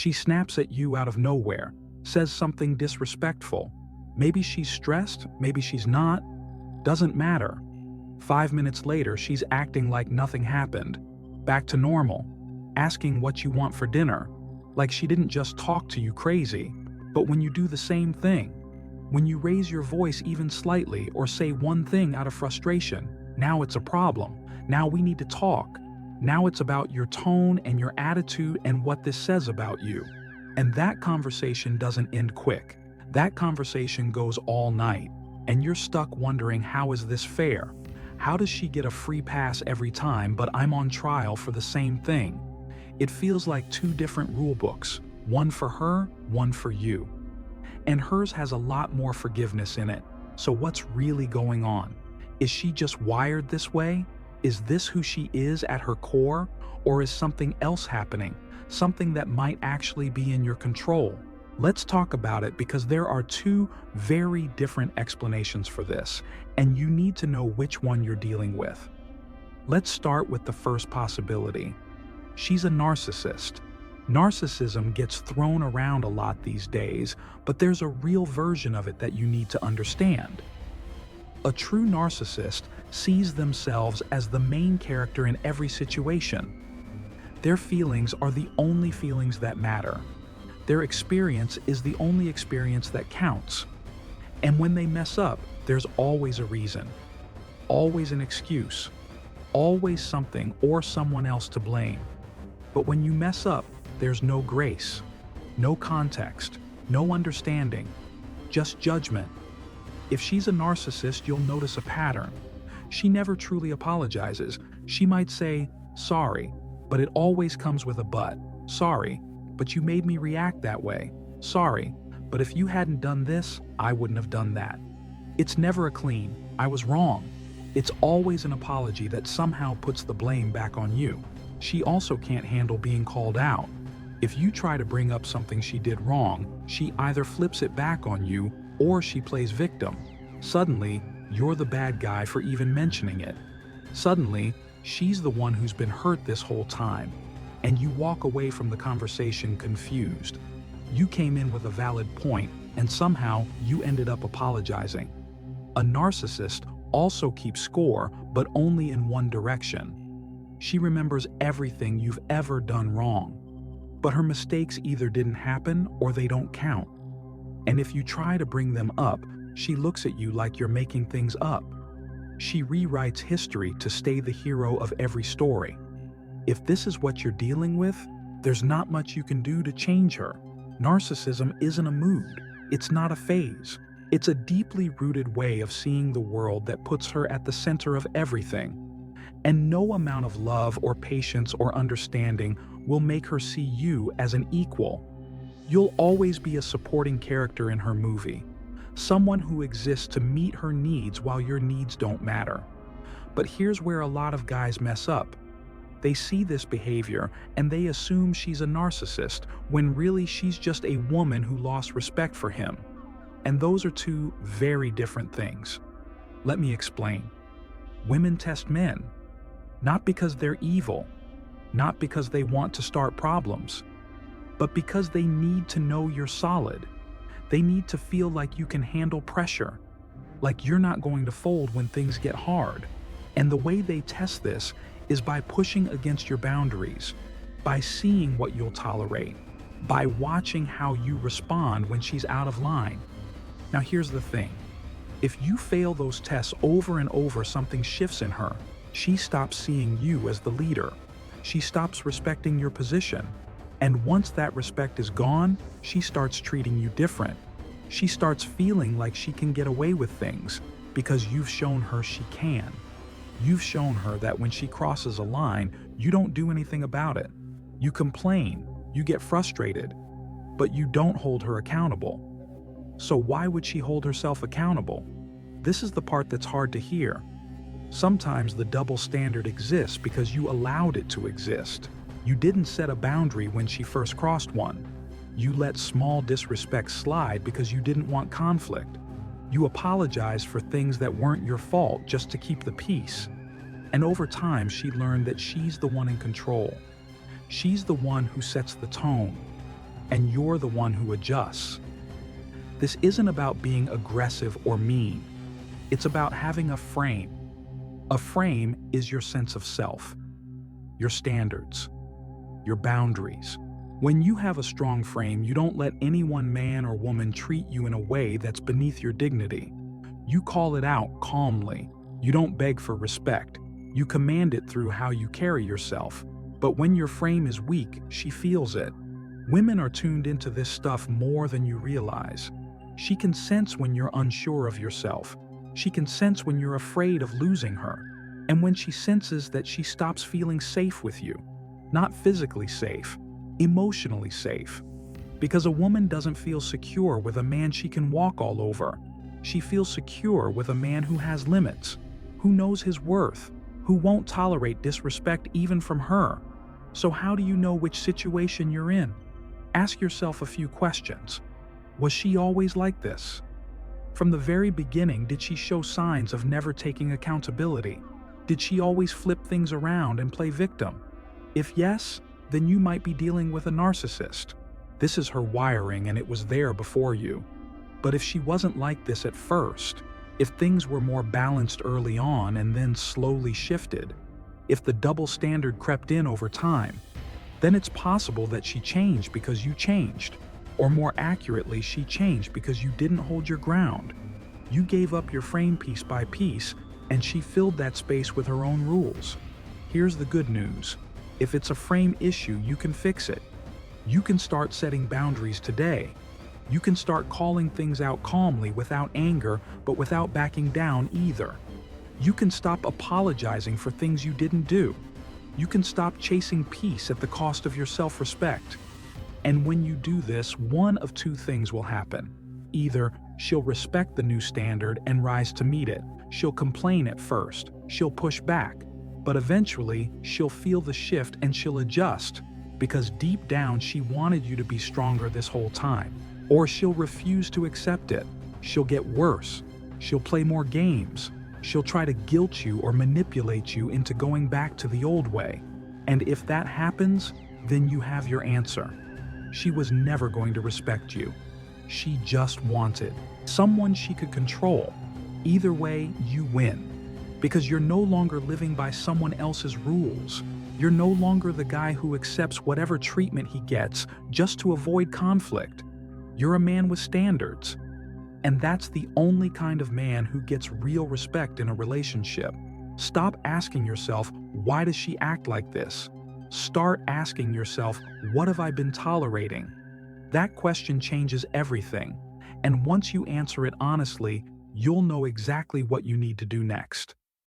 She snaps at you out of nowhere, says something disrespectful. Maybe she's stressed, maybe she's not. Doesn't matter. 5 minutes later, she's acting like nothing happened. Back to normal. Asking what you want for dinner. Like she didn't just talk to you crazy. But when you do the same thing, when you raise your voice even slightly or say one thing out of frustration, now it's a problem. Now we need to talk. Now it's about your tone and your attitude and what this says about you. And that conversation doesn't end quick. That conversation goes all night. And you're stuck wondering, how is this fair? How does she get a free pass every time, but I'm on trial for the same thing? It feels like two different rule books, one for her, one for you. And hers has a lot more forgiveness in it. So what's really going on? Is she just wired this way? Is this who she is at her core? Or is something else happening? Something that might actually be in your control? Let's talk about it, because there are two very different explanations for this, and you need to know which one you're dealing with. Let's start with the first possibility. She's a narcissist. Narcissism gets thrown around a lot these days, but there's a real version of it that you need to understand. A true narcissist sees themselves as the main character in every situation. Their feelings are the only feelings that matter. Their experience is the only experience that counts. And when they mess up, there's always a reason, always an excuse, always something or someone else to blame. But when you mess up, there's no grace, no context, no understanding, just judgment. If she's a narcissist, you'll notice a pattern. She never truly apologizes. She might say, "Sorry," but it always comes with a but. "Sorry, but you made me react that way. Sorry, but if you hadn't done this, I wouldn't have done that." It's never a clean, "I was wrong." It's always an apology that somehow puts the blame back on you. She also can't handle being called out. If you try to bring up something she did wrong, she either flips it back on you or she plays victim. Suddenly, you're the bad guy for even mentioning it. Suddenly, she's the one who's been hurt this whole time. And you walk away from the conversation confused. You came in with a valid point, and somehow you ended up apologizing. A narcissist also keeps score, but only in one direction. She remembers everything you've ever done wrong. But her mistakes either didn't happen or they don't count. And if you try to bring them up, she looks at you like you're making things up. She rewrites history to stay the hero of every story. If this is what you're dealing with, there's not much you can do to change her. Narcissism isn't a mood. It's not a phase. It's a deeply rooted way of seeing the world that puts her at the center of everything. And no amount of love or patience or understanding will make her see you as an equal. You'll always be a supporting character in her movie. Someone who exists to meet her needs while your needs don't matter. But here's where a lot of guys mess up. They see this behavior and they assume she's a narcissist, when really she's just a woman who lost respect for him. And those are two very different things. Let me explain. Women test men, not because they're evil, not because they want to start problems, but because they need to know you're solid. They need to feel like you can handle pressure, like you're not going to fold when things get hard. And the way they test this is by pushing against your boundaries, by seeing what you'll tolerate, by watching how you respond when she's out of line. Now here's the thing. If you fail those tests over and over, something shifts in her. She stops seeing you as the leader. She stops respecting your position. And once that respect is gone, she starts treating you different. She starts feeling like she can get away with things because you've shown her she can. You've shown her that when she crosses a line, you don't do anything about it. You complain, you get frustrated, but you don't hold her accountable. So why would she hold herself accountable? This is the part that's hard to hear. Sometimes the double standard exists because you allowed it to exist. You didn't set a boundary when she first crossed one. You let small disrespect slide because you didn't want conflict. You apologized for things that weren't your fault just to keep the peace. And over time, she learned that she's the one in control. She's the one who sets the tone. and you're the one who adjusts. This isn't about being aggressive or mean. It's about having a frame. A frame is your sense of self, your standards, your boundaries. When you have a strong frame, you don't let any one man or woman treat you in a way that's beneath your dignity. You call it out calmly. You don't beg for respect. You command it through how you carry yourself. But when your frame is weak, she feels it. Women are tuned into this stuff more than you realize. She can sense when you're unsure of yourself. She can sense when you're afraid of losing her. And when she senses that she stops feeling safe with you. Not physically safe, emotionally safe. Because a woman doesn't feel secure with a man she can walk all over. She feels secure with a man who has limits, who knows his worth, who won't tolerate disrespect even from her. So how do you know which situation you're in? Ask yourself a few questions. Was she always like this? From the very beginning, did she show signs of never taking accountability? Did she always flip things around and play victim? If yes, then you might be dealing with a narcissist. This is her wiring and it was there before you. But if she wasn't like this at first, if things were more balanced early on and then slowly shifted, if the double standard crept in over time, then it's possible that she changed because you changed. Or more accurately, she changed because you didn't hold your ground. You gave up your frame piece by piece, and she filled that space with her own rules. Here's the good news. If it's a frame issue, you can fix it. You can start setting boundaries today. You can start calling things out calmly without anger, but without backing down either. You can stop apologizing for things you didn't do. You can stop chasing peace at the cost of your self-respect. And when you do this, one of two things will happen. Either she'll respect the new standard and rise to meet it. She'll complain at first. She'll push back. But eventually, she'll feel the shift and she'll adjust. Because deep down, she wanted you to be stronger this whole time. Or she'll refuse to accept it. She'll get worse. She'll play more games. She'll try to guilt you or manipulate you into going back to the old way. And if that happens, then you have your answer. She was never going to respect you. She just wanted someone she could control. Either way, you win. Because you're no longer living by someone else's rules. You're no longer the guy who accepts whatever treatment he gets just to avoid conflict. You're a man with standards. And that's the only kind of man who gets real respect in a relationship. Stop asking yourself, why does she act like this? Start asking yourself, what have I been tolerating? That question changes everything. And once you answer it honestly, you'll know exactly what you need to do next.